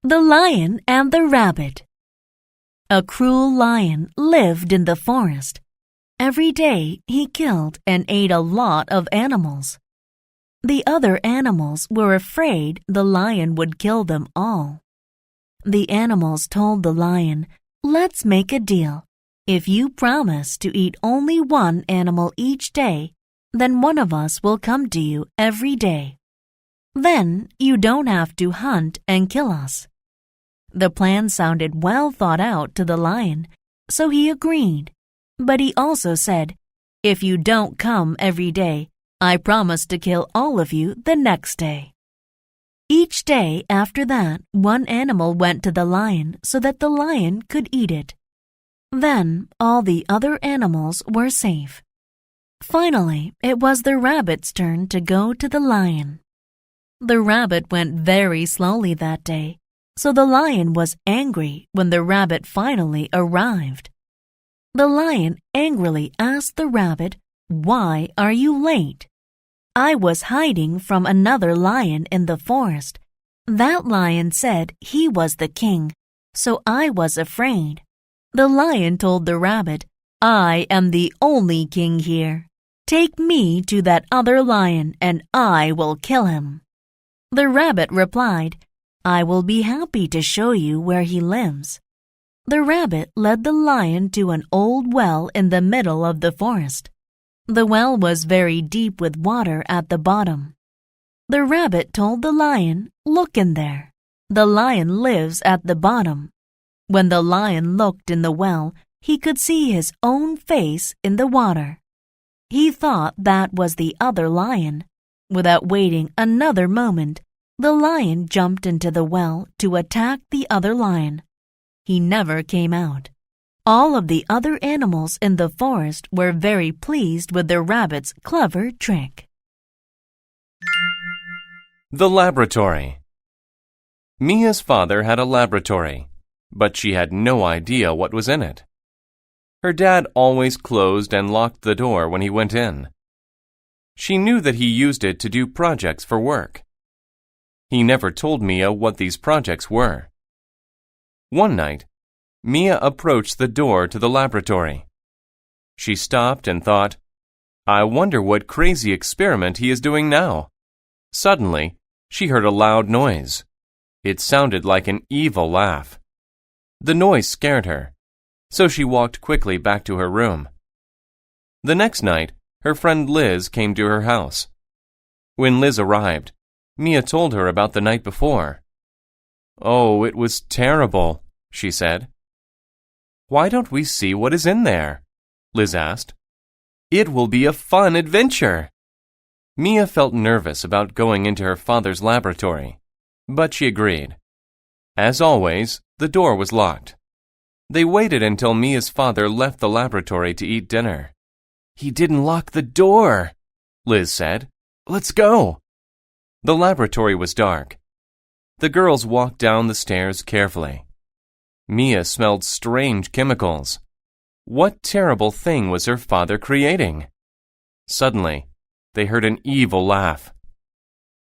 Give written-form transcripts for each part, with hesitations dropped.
The Lion and the Rabbit. A cruel lion lived in the forest. Every day he killed and ate a lot of animals. The other animals were afraid the lion would kill them all. The animals told the lion, "Let's make a deal. If you promise to eat only one animal each day, then one of us will come to you every day. Then you don't have to hunt and kill us." The plan sounded well thought out to the lion, so he agreed. But he also said, "If you don't come every day, I promise to kill all of you the next day." Each day after that, one animal went to the lion so that the lion could eat it. Then all the other animals were safe. Finally, it was the rabbit's turn to go to the lion. The rabbit went very slowly that day, so the lion was angry when the rabbit finally arrived. The lion angrily asked the rabbit, "Why are you late?" "I was hiding from another lion in the forest. That lion said he was the king, so I was afraid." The lion told the rabbit, "I am the only king here. Take me to that other lion and I will kill him." The rabbit replied, "I will be happy to show you where he lives." The rabbit led the lion to an old well in the middle of the forest. The well was very deep with water at the bottom. The rabbit told the lion, "Look in there. The lion lives at the bottom." When the lion looked in the well, he could see his own face in the water. He thought that was the other lion. Without waiting another moment, the lion jumped into the well to attack the other lion. He never came out. All of the other animals in the forest were very pleased with the rabbit's clever trick. The laboratory. Mia's father had a laboratory, but she had no idea what was in it. Her dad always closed and locked the door when he went in. She knew that he used it to do projects for work. He never told Mia what these projects were. One night, Mia approached the door to the laboratory. She stopped and thought, "I wonder what crazy experiment he is doing now." Suddenly, she heard a loud noise. It sounded like an evil laugh. The noise scared her, so she walked quickly back to her room. The next night, her friend Liz came to her house. When Liz arrived, Mia told her about the night before. "Oh, it was terrible," she said. "Why don't we see what is in there?" Liz asked. "It will be a fun adventure." Mia felt nervous about going into her father's laboratory, but she agreed. As always, the door was locked. They waited until Mia's father left the laboratory to eat dinner. "He didn't lock the door," Liz said. "Let's go." The laboratory was dark. The girls walked down the stairs carefully. Mia smelled strange chemicals. What terrible thing was her father creating? Suddenly, they heard an evil laugh.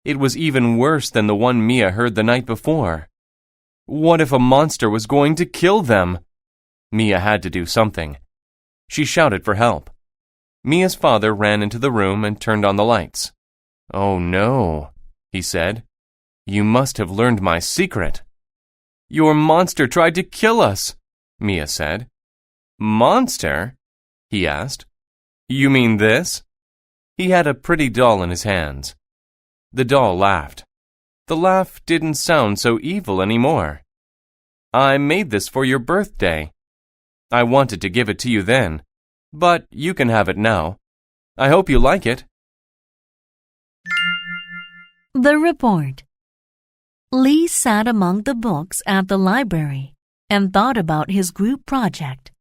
It was even worse than the one Mia heard the night before. What if a monster was going to kill them? Mia had to do something. She shouted for help. Mia's father ran into the room and turned on the lights. "Oh no," he said. "You must have learned my secret." "Your monster tried to kill us," Mia said. "Monster?" he asked. "You mean this?" He had a pretty doll in his hands. The doll laughed. The laugh didn't sound so evil anymore. "I made this for your birthday. I wanted to give it to you then, but you can have it now. I hope you like it." The report. Lee sat among the books at the library and thought about his group project.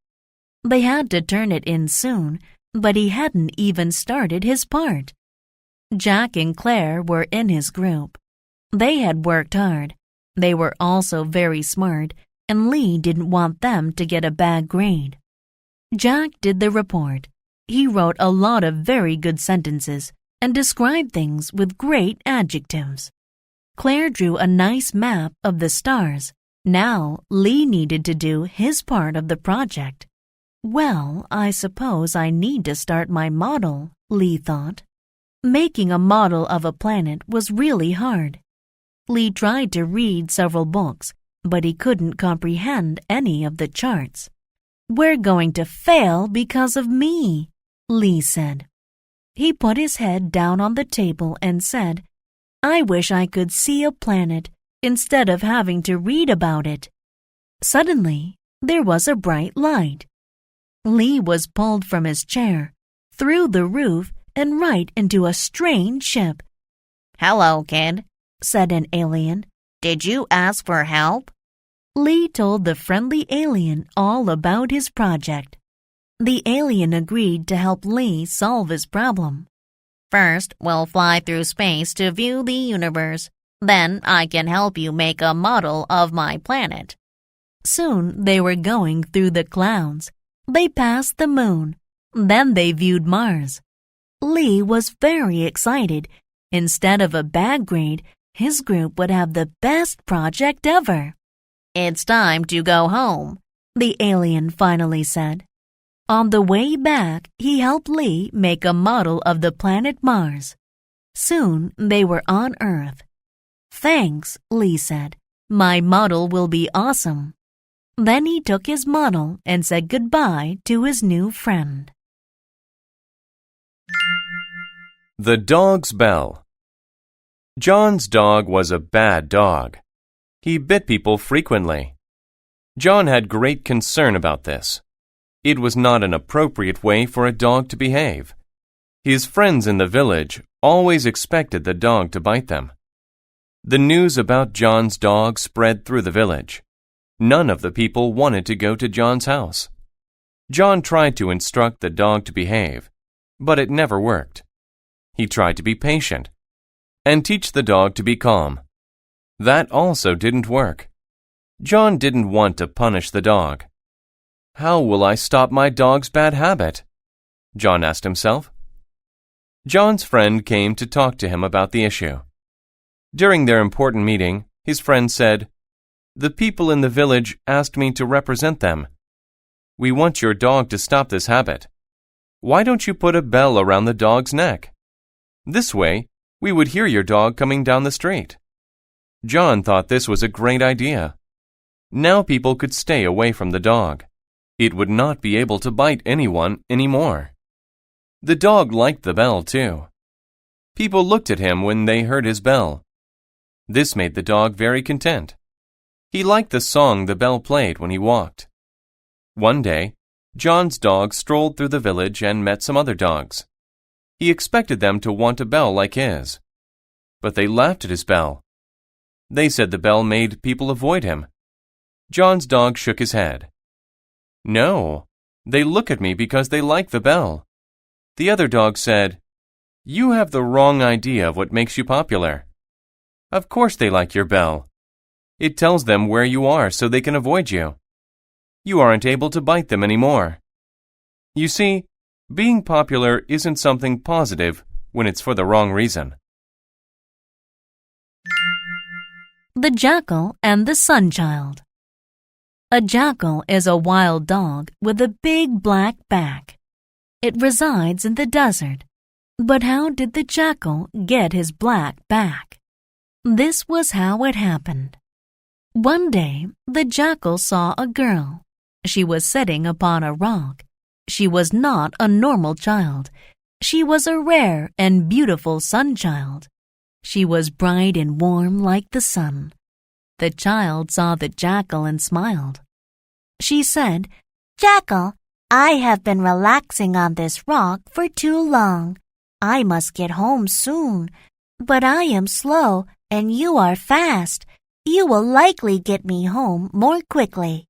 They had to turn it in soon, but he hadn't even started his part. Jack and Claire were in his group. They had worked hard. They were also very smart, and Lee didn't want them to get a bad grade. Jack did the report. He wrote a lot of very good sentences and described things with great adjectives. Claire drew a nice map of the stars. Now Lee needed to do his part of the project. Well, I suppose I need to start my model, Lee thought. Making a model of a planet was really hard. Lee tried to read several books, but he couldn't comprehend any of the charts. "We're going to fail because of me," Lee said. He put his head down on the table and said, "I wish I could see a planet instead of having to read about it." Suddenly, there was a bright light. Lee was pulled from his chair, through the roof, and right into a strange ship. "Hello, kid," said an alien. "Did you ask for help?" Lee told the friendly alien all about his project. The alien agreed to help Lee solve his problem. "First, we'll fly through space to view the universe. Then I can help you make a model of my planet." Soon they were going through the clouds. They passed the moon. Then they viewed Mars. Lee was very excited. Instead of a bad grade, his group would have the best project ever. "It's time to go home," the alien finally said. On the way back, he helped Lee make a model of the planet Mars. Soon they were on Earth. "Thanks," Lee said. "My model will be awesome." Then he took his model and said goodbye to his new friend. The Dog's Bell. John's dog was a bad dog. He bit people frequently. John had great concern about this. It was not an appropriate way for a dog to behave. His friends in the village always expected the dog to bite them. The news about John's dog spread through the village. None of the people wanted to go to John's house. John tried to instruct the dog to behave, but it never worked. He tried to be patient and teach the dog to be calm. That also didn't work. John didn't want to punish the dog. "How will I stop my dog's bad habit?" John asked himself. John's friend came to talk to him about the issue. During their important meeting, his friend said, "The people in the village asked me to represent them. We want your dog to stop this habit. Why don't you put a bell around the dog's neck? This way, we would hear your dog coming down the street." John thought this was a great idea. Now people could stay away from the dog. It would not be able to bite anyone anymore. The dog liked the bell too. People looked at him when they heard his bell. This made the dog very content. He liked the song the bell played when he walked. One day, John's dog strolled through the village and met some other dogs. He expected them to want a bell like his. But they laughed at his bell. They said the bell made people avoid him. John's dog shook his head. "No, they look at me because they like the bell." The other dog said, "You have the wrong idea of what makes you popular. Of course they like your bell. It tells them where you are so they can avoid you. You aren't able to bite them anymore. You see, being popular isn't something positive when it's for the wrong reason." The Jackal and the Sunchild. A jackal is a wild dog with a big black back. It resides in the desert. But how did the jackal get his black back? This was how it happened. One day, the jackal saw a girl. She was sitting upon a rock. She was not a normal child. She was a rare and beautiful sunchild. She was bright and warm like the sun. The child saw the jackal and smiled. She said, "Jackal, I have been relaxing on this rock for too long. I must get home soon. But I am slow and you are fast. You will likely get me home more quickly."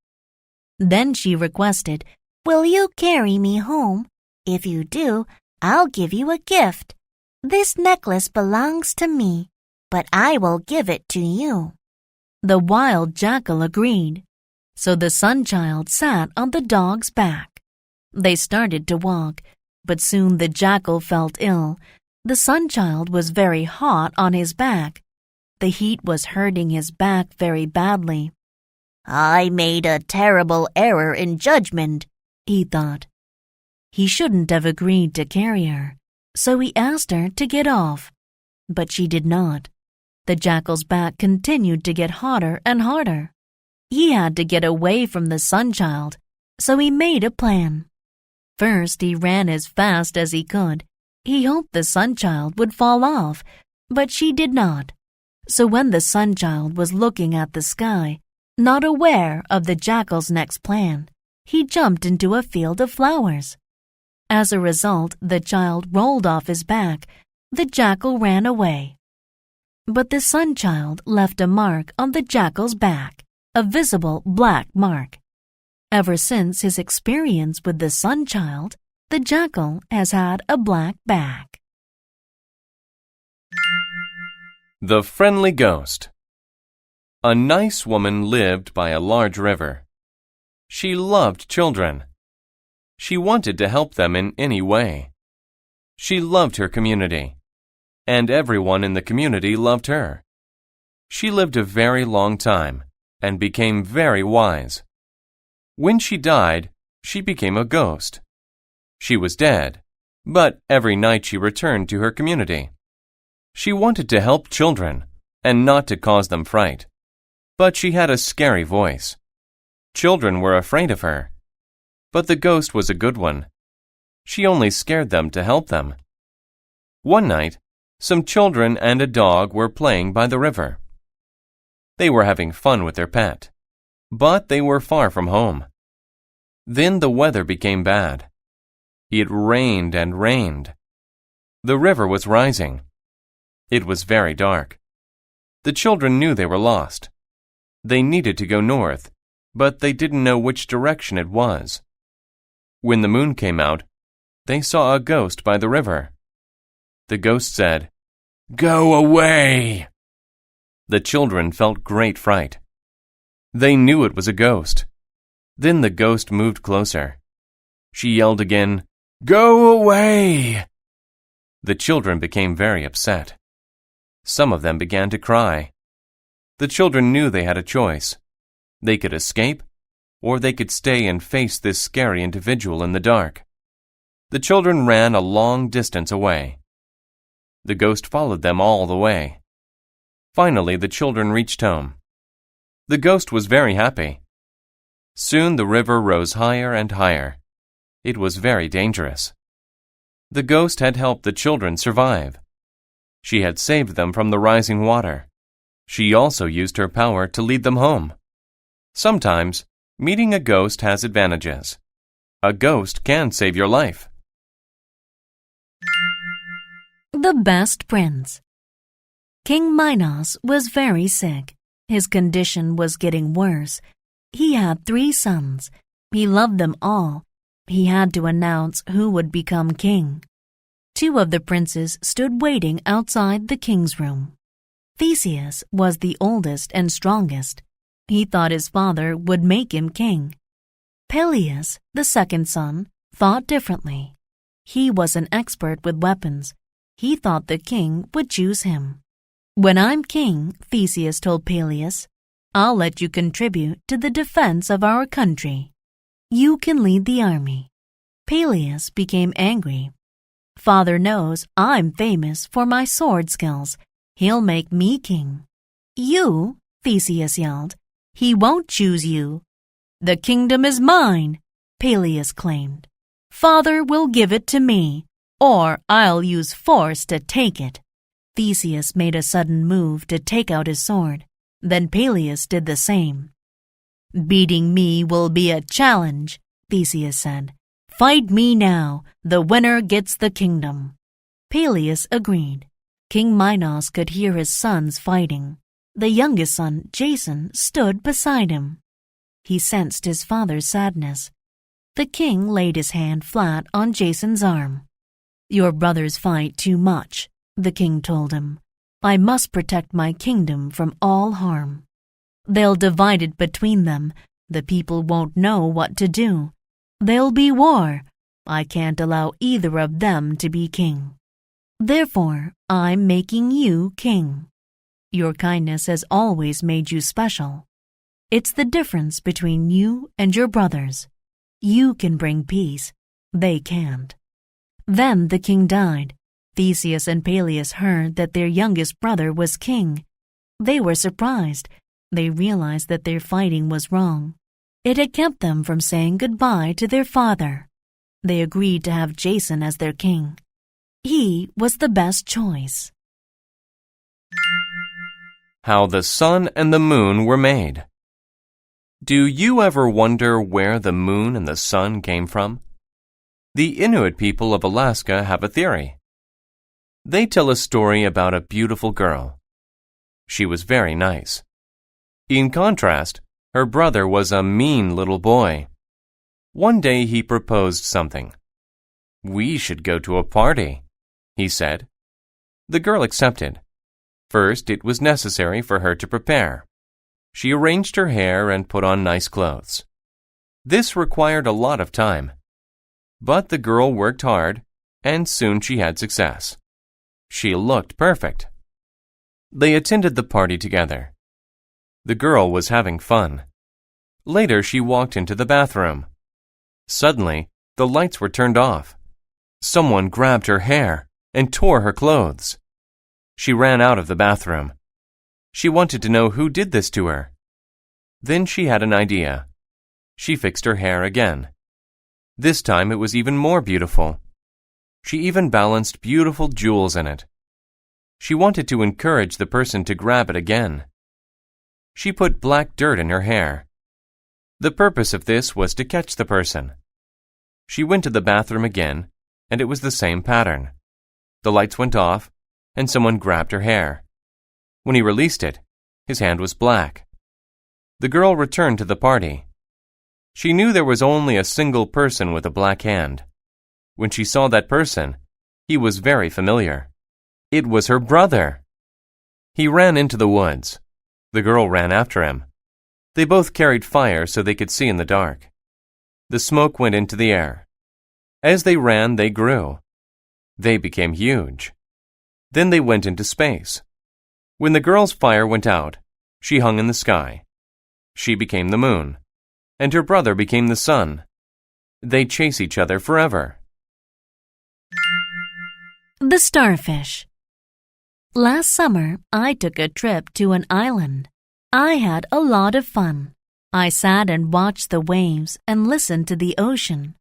Then she requested, "Will you carry me home? If you do, I'll give you a gift. This necklace belongs to me, but I will give it to you." The wild jackal agreed. So the sunchild sat on the dog's back. They started to walk, but soon the jackal felt ill. The sunchild was very hot on his back. The heat was hurting his back very badly. I made a terrible error in judgment, he thought. He shouldn't have agreed to carry her, so he asked her to get off. But she did not. The jackal's back continued to get hotter and harder. He had to get away from the sun-child, so he made a plan. First, he ran as fast as he could. He hoped the sun-child would fall off, but she did not. So when the sun-child was looking at the sky, not aware of the jackal's next plan, he jumped into a field of flowers. As a result, the child rolled off his back. The jackal ran away. But the sun-child left a mark on the jackal's back, a visible black mark. Ever since his experience with the sun-child, the jackal has had a black back. The Friendly Ghost. A nice woman lived by a large river. She loved children. She wanted to help them in any way. She loved her community, and everyone in the community loved her. She lived a very long time and became very wise. When she died, she became a ghost. She was dead, but every night she returned to her community. She wanted to help children and not to cause them fright, but she had a scary voice. Children were afraid of her, but the ghost was a good one. She only scared them to help them. One night, some children and a dog were playing by the river. They were having fun with their pet, but they were far from home. Then the weather became bad. It rained and rained. The river was rising. It was very dark. The children knew they were lost. They needed to go north, but they didn't know which direction it was. When the moon came out, they saw a ghost by the river. The ghost said, "Go away!" The children felt great fright. They knew it was a ghost. Then the ghost moved closer. She yelled again, "Go away!" The children became very upset. Some of them began to cry. The children knew they had a choice. They could escape, or they could stay and face this scary individual in the dark. The children ran a long distance away. The ghost followed them all the way. Finally, the children reached home. The ghost was very happy. Soon the river rose higher and higher. It was very dangerous. The ghost had helped the children survive. She had saved them from the rising water. She also used her power to lead them home. Sometimes, meeting a ghost has advantages. A ghost can save your life. The Best Prince. King Minos was very sick. His condition was getting worse. He had 3 sons. He loved them all. He had to announce who would become king. 2 of the princes stood waiting outside the king's room. Theseus was the oldest and strongest. He thought his father would make him king. Peleus, the second son, thought differently. He was an expert with weapons. He thought the king would choose him. "When I'm king," Theseus told Peleus, "I'll let you contribute to the defense of our country. You can lead the army." Peleus became angry. "Father knows I'm famous for my sword skills. He'll make me king." "You?" Theseus yelled. "He won't choose you." "The kingdom is mine," Peleus claimed. "Father will give it to me, or I'll use force to take it." Theseus made a sudden move to take out his sword. Then Peleus did the same. "Beating me will be a challenge," Theseus said. "Fight me now. The winner gets the kingdom." Peleus agreed. King Minos could hear his sons fighting. The youngest son, Jason, stood beside him. He sensed his father's sadness. The king laid his hand flat on Jason's arm. "Your brothers fight too much," the king told him. "I must protect my kingdom from all harm. They'll divide it between them. The people won't know what to do. There'll be war. I can't allow either of them to be king. Therefore, I'm making you king." Your kindness has always made you special. It's the difference between you and your brothers. You can bring peace. They can't." Then the king died. Theseus and Peleus heard that their youngest brother was king. They were surprised. They realized that their fighting was wrong. It had kept them from saying goodbye to their father. They agreed to have Jason as their king. He was the best choice. How the sun and the moon were made. Do you ever wonder where the moon and the sun came from? The Inuit people of Alaska have a theory. They tell a story about a beautiful girl. She was very nice. In contrast, her brother was a mean little boy. One day he proposed something. "We should go to a party," he said. The girl accepted. First, it was necessary for her to prepare. She arranged her hair and put on nice clothes. This required a lot of time. But the girl worked hard, and soon she had success. She looked perfect. They attended the party together. The girl was having fun. Later, she walked into the bathroom. Suddenly, the lights were turned off. Someone grabbed her hair and tore her clothes. She ran out of the bathroom. She wanted to know who did this to her. Then she had an idea. She fixed her hair again. This time it was even more beautiful. She even balanced beautiful jewels in it. She wanted to encourage the person to grab it again. She put black dirt in her hair. The purpose of this was to catch the person. She went to the bathroom again, and it was the same pattern. The lights went off, and someone grabbed her hair. When he released it, his hand was black. The girl returned to the party. She knew there was only a single person with a black hand. When she saw that person, he was very familiar. It was her brother. He ran into the woods. The girl ran after him. They both carried fire so they could see in the dark. The smoke went into the air. As they ran, they grew. They became huge. Then they went into space. When the girl's fire went out, she hung in the sky. She became the moon, and her brother became the sun. They chase each other forever. The starfish. Last summer, I took a trip to an island. I had a lot of fun. I sat and watched the waves and listened to the ocean.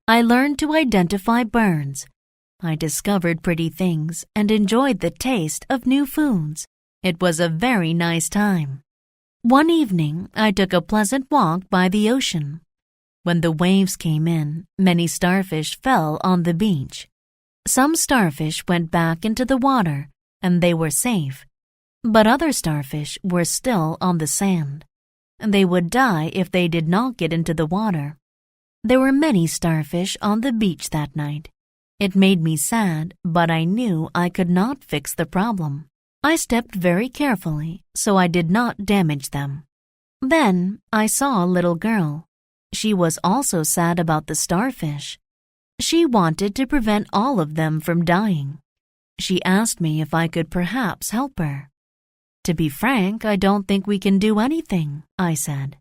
I learned to identify birds. I discovered pretty things and enjoyed the taste of new foods. It was a very nice time. One evening, I took a pleasant walk by the ocean. When the waves came in, many starfish fell on the beach. Some starfish went back into the water, and they were safe. But other starfish were still on the sand. They would die if they did not get into the water. There were many starfish on the beach that night. It made me sad, but I knew I could not fix the problem. I stepped very carefully, so I did not damage them. Then I saw a little girl. She was also sad about the starfish. She wanted to prevent all of them from dying. She asked me if I could perhaps help her. "To be frank, I don't think we can do anything," I said.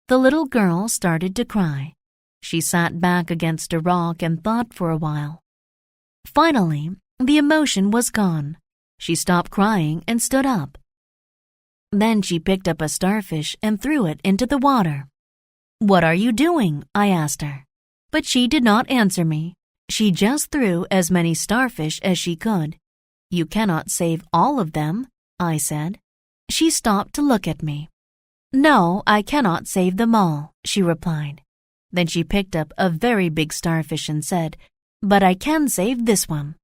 The little girl started to cry. She sat back against a rock and thought for a while. Finally, the emotion was gone. She stopped crying and stood up. Then she picked up a starfish and threw it into the water. "What are you doing?" I asked her. But she did not answer me. She just threw as many starfish as she could. "You cannot save all of them," I said. She stopped to look at me. "No, I cannot save them all," she replied. Then she picked up a very big starfish and said, "But I can save this one."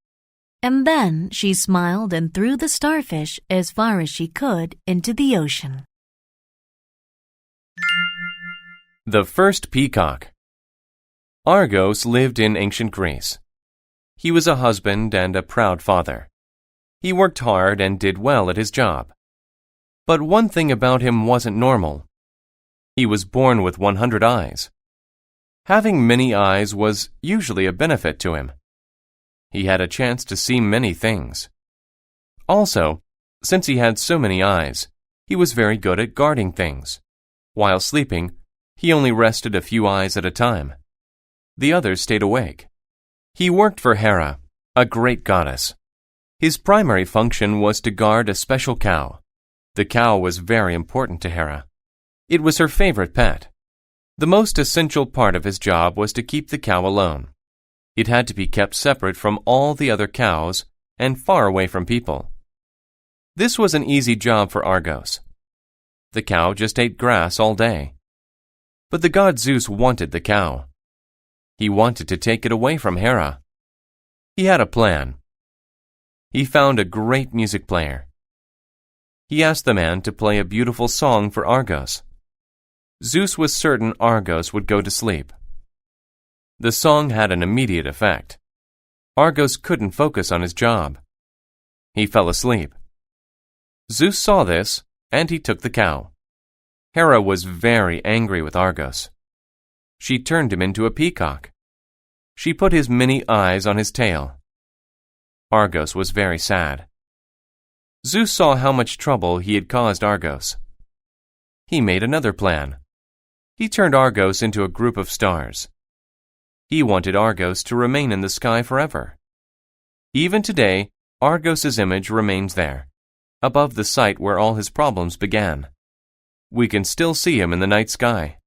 And then she smiled and threw the starfish as far as she could into the ocean. The first peacock. Argos lived in ancient Greece. He was a husband and a proud father. He worked hard and did well at his job. But one thing about him wasn't normal. He was born with 100 eyes. Having many eyes was usually a benefit to him. He had a chance to see many things. Also, Since he had so many eyes, he was very good at guarding things. While sleeping, he only rested a few eyes at a time. The others stayed awake. He worked for Hera, a great goddess. His primary function was to guard a special cow. The cow was very important to Hera. It was her favorite pet. The most essential part of his job was to keep the cow alone. It had to be kept separate from all the other cows and far away from people. This was an easy job for Argos. The cow just ate grass all day. But the god Zeus wanted the cow. He wanted to take it away from Hera. He had a plan. He found a great music player. He asked the man to play a beautiful song for Argos. Zeus was certain Argos would go to sleep. The song had an immediate effect. Argos couldn't focus on his job. He fell asleep. Zeus saw this, and he took the cow. Hera was very angry with Argos. She turned him into a peacock. She put his many eyes on his tail. Argos was very sad. Zeus saw how much trouble he had caused Argos. He made another plan. He turned Argos into a group of stars. He wanted Argos to remain in the sky forever. Even today, Argos's image remains there, above the site where all his problems began. We can still see him in the night sky.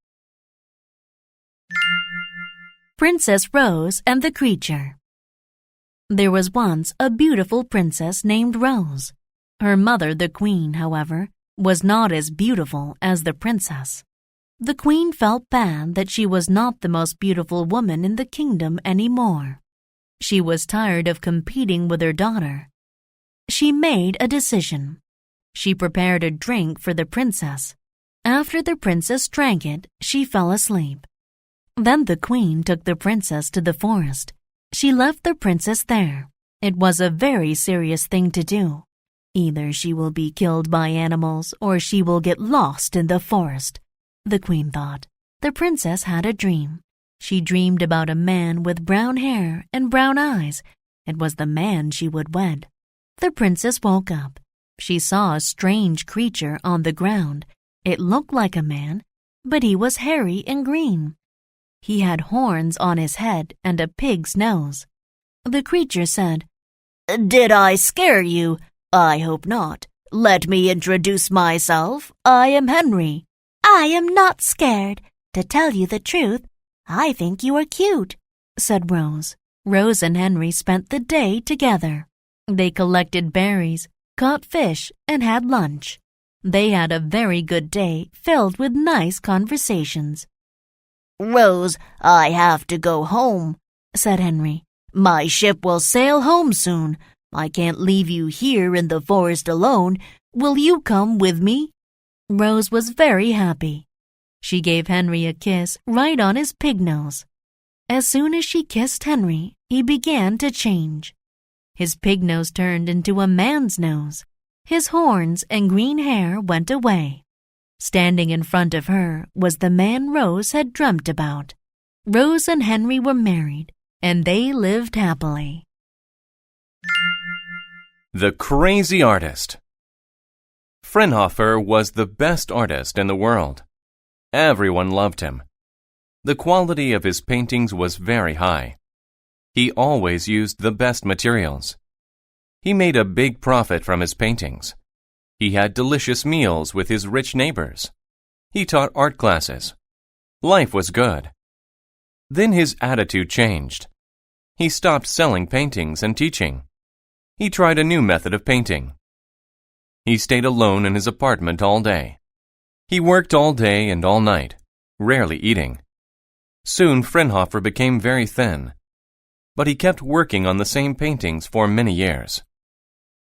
Princess Rose and the Creature. There was once a beautiful princess named Rose. Her mother, the queen, however, was not as beautiful as the princess. The queen felt bad that she was not the most beautiful woman in the kingdom anymore. She was tired of competing with her daughter. She made a decision. She prepared a drink for the princess. After the princess drank it, she fell asleep. Then the queen took the princess to the forest. She left the princess there. It was a very serious thing to do. Either she will be killed by animals or she will get lost in the forest, the queen thought. The princess had a dream. She dreamed about a man with brown hair and brown eyes. It was the man she would wed. The princess woke up. She saw a strange creature on the ground. It looked like a man, but he was hairy and green. He had horns on his head and a pig's nose. The creature said, "Did I scare you? I hope not. Let me introduce myself. I am Henry." "I am not scared. To tell you the truth, I think you are cute," said Rose. Rose and Henry spent the day together. They collected berries, caught fish, and had lunch. They had a very good day filled with nice conversations. "Rose, I have to go home," said Henry. "My ship will sail home soon. I can't leave you here in the forest alone. Will you come with me?" Rose was very happy. She gave Henry a kiss right on his pig nose. As soon as she kissed Henry, he began to change. His pig nose turned into a man's nose. His horns and green hair went away. Standing in front of her was the man Rose had dreamt about. Rose and Henry were married, and they lived happily. The Crazy Artist. Fraunhofer was the best artist in the world. Everyone loved him. The quality of his paintings was very high. He always used the best materials. He made a big profit from his paintings. He had delicious meals with his rich neighbors. He taught art classes. Life was good. Then his attitude changed. He stopped selling paintings and teaching. He tried a new method of painting. He stayed alone in his apartment all day. He worked all day and all night, rarely eating. Soon Fraunhofer became very thin, but he kept working on the same paintings for many years.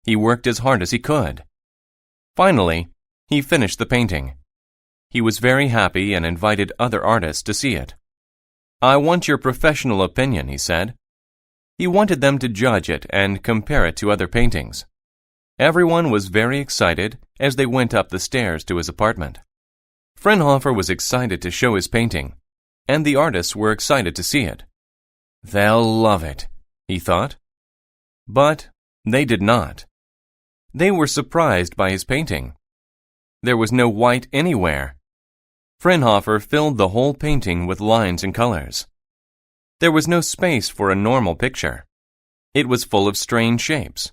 He worked as hard as he could. Finally, he finished the painting. He was very happy and invited other artists to see it. "I want your professional opinion," he said. He wanted them to judge it and compare it to other paintings. Everyone was very excited as they went up the stairs to his apartment. Fraunhofer was excited to show his painting, and the artists were excited to see it. "They'll love it," he thought. But they did not. They were surprised by his painting. There was no white anywhere. Fraunhofer filled the whole painting with lines and colors. There was no space for a normal picture. It was full of strange shapes.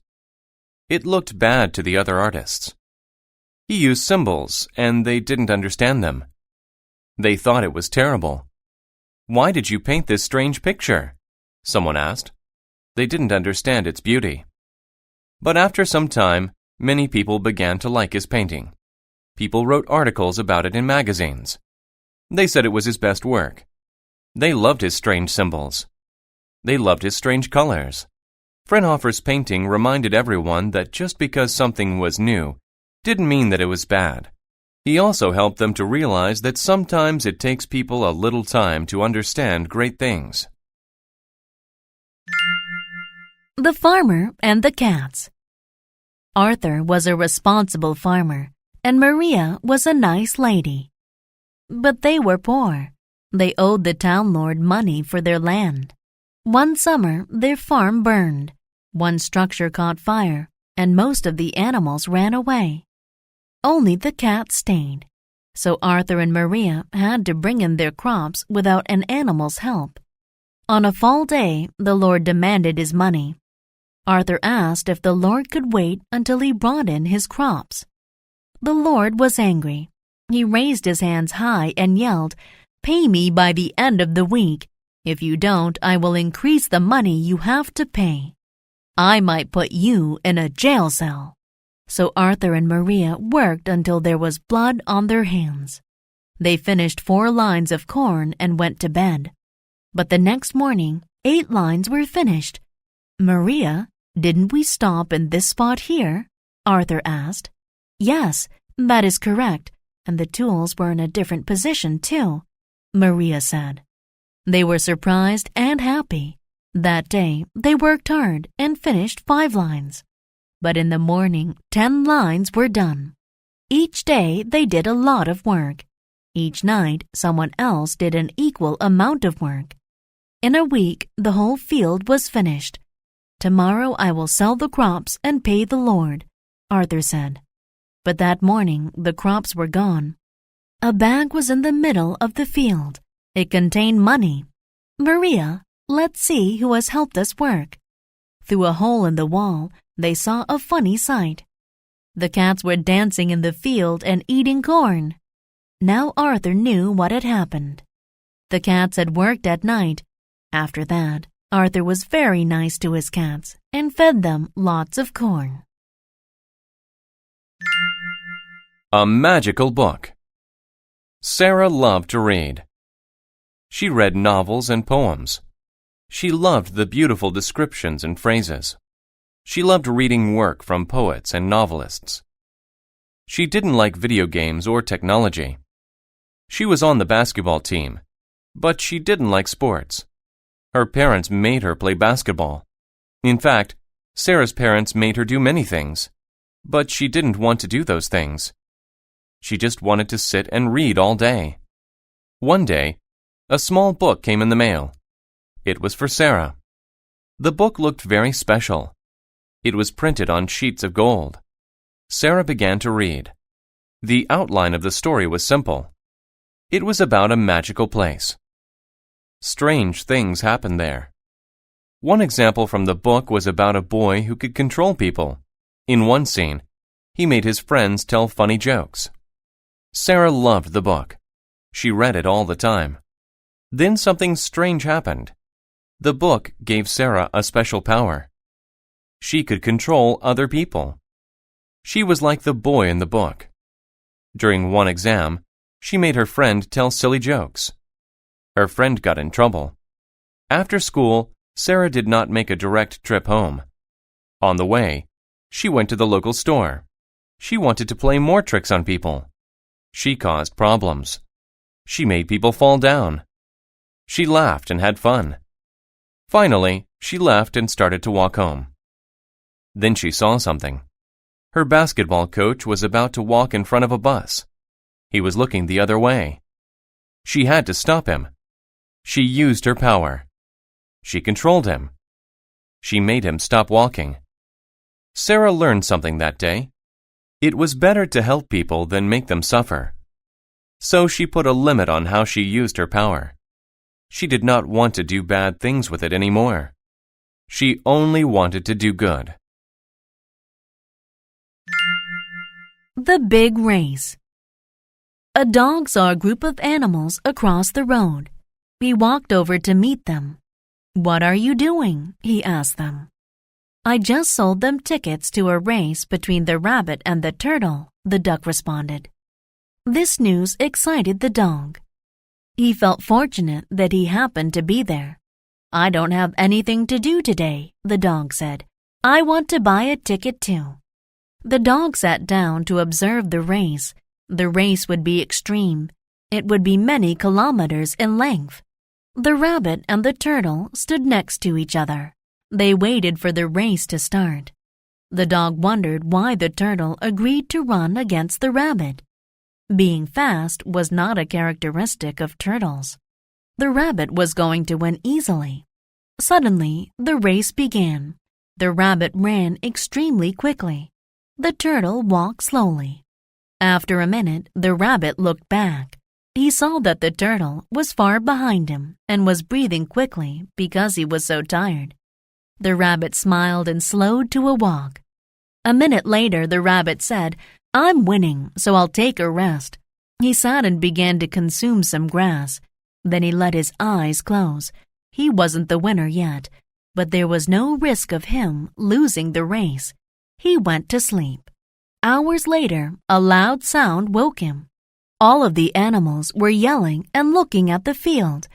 It looked bad to the other artists. He used symbols, and they didn't understand them. They thought it was terrible. "Why did you paint this strange picture?" someone asked. They didn't understand its beauty. But after some time, many people began to like his painting. People wrote articles about it in magazines. They said it was his best work. They loved his strange symbols. They loved his strange colors. Fraunhofer's painting reminded everyone that just because something was new didn't mean that it was bad. He also helped them to realize that sometimes it takes people a little time to understand great things. The Farmer and the Cats. Arthur was a responsible farmer, and Maria was a nice lady. But they were poor. They owed the town lord money for their land. One summer, their farm burned. One structure caught fire, and most of the animals ran away. Only the cats stayed. So Arthur and Maria had to bring in their crops without an animal's help. On a fall day, the Lord demanded his money. Arthur asked if the Lord could wait until he brought in his crops. The Lord was angry. He raised his hands high and yelled, "Pay me by the end of the week. If you don't, I will increase the money you have to pay. I might put you in a jail cell." So Arthur and Maria worked until there was blood on their hands. They finished 4 lines of corn and went to bed. But the next morning, 8 lines were finished. "Maria, didn't we stop in this spot here?" Arthur asked. "Yes, that is correct, and the tools were in a different position too," Maria said. They were surprised and happy. That day, they worked hard and finished 5 lines. But in the morning, 10 lines were done. Each day, they did a lot of work. Each night, someone else did an equal amount of work. In a week, the whole field was finished. "Tomorrow I will sell the crops and pay the Lord," Arthur said. But that morning, the crops were gone. A bag was in the middle of the field. It contained money. "Maria, let's see who has helped us work." Through a hole in the wall, they saw a funny sight. The cats were dancing in the field and eating corn. Now Arthur knew what had happened. The cats had worked at night. After that, Arthur was very nice to his cats and fed them lots of corn. A magical book. Sarah loved to read. She read novels and poems. She loved the beautiful descriptions and phrases. She loved reading work from poets and novelists. She didn't like video games or technology. She was on the basketball team, but she didn't like sports. Her parents made her play basketball. In fact, Sarah's parents made her do many things, but she didn't want to do those things. She just wanted to sit and read all day. One day, a small book came in the mail. It was for Sarah. The book looked very special. It was printed on sheets of gold. Sarah began to read. The outline of the story was simple. It was about a magical place. Strange things happened there. One example from the book was about a boy who could control people. In one scene, he made his friends tell funny jokes. Sarah loved the book. She read it all the time. Then something strange happened. The book gave Sarah a special power. She could control other people. She was like the boy in the book. During one exam, she made her friend tell silly jokes. Her friend got in trouble. After school, Sarah did not make a direct trip home. On the way, she went to the local store. She wanted to play more tricks on people. She caused problems. She made people fall down. She laughed and had fun. Finally, she left and started to walk home. Then she saw something. Her basketball coach was about to walk in front of a bus. He was looking the other way. She had to stop him. She used her power. She controlled him. She made him stop walking. Sarah learned something that day. It was better to help people than make them suffer. So she put a limit on how she used her power. She did not want to do bad things with it anymore. She only wanted to do good. The Big Race. A dog saw a group of animals across the road. He walked over to meet them. "What are you doing?" he asked them. "I just sold them tickets to a race between the rabbit and the turtle," the duck responded. This news excited the dog. He felt fortunate that he happened to be there. "I don't have anything to do today," the dog said. "I want to buy a ticket too." The dog sat down to observe the race. The race would be extreme. It would be many kilometers in length. The rabbit and the turtle stood next to each other. They waited for the race to start. The dog wondered why the turtle agreed to run against the rabbit. Being fast was not a characteristic of turtles. The rabbit was going to win easily. Suddenly, the race began. The rabbit ran extremely quickly. The turtle walked slowly. After a minute, the rabbit looked back. He saw that the turtle was far behind him and was breathing quickly because he was so tired. The rabbit smiled and slowed to a walk. A minute later, the rabbit said, "I'm winning, so I'll take a rest." He sat and began to consume some grass. Then he let his eyes close. He wasn't the winner yet, but there was no risk of him losing the race. He went to sleep. Hours later, a loud sound woke him. All of the animals were yelling and looking at the field.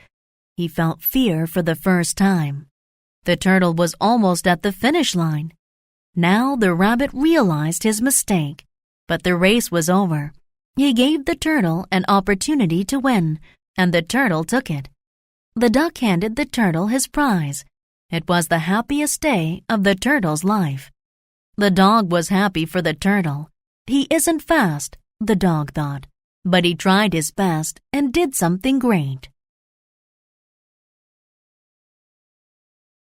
He felt fear for the first time. The turtle was almost at the finish line. Now the rabbit realized his mistake, but the race was over. He gave the turtle an opportunity to win, and the turtle took it. The duck handed the turtle his prize. It was the happiest day of the turtle's life. The dog was happy for the turtle. He isn't fast, the dog thought, but he tried his best and did something great.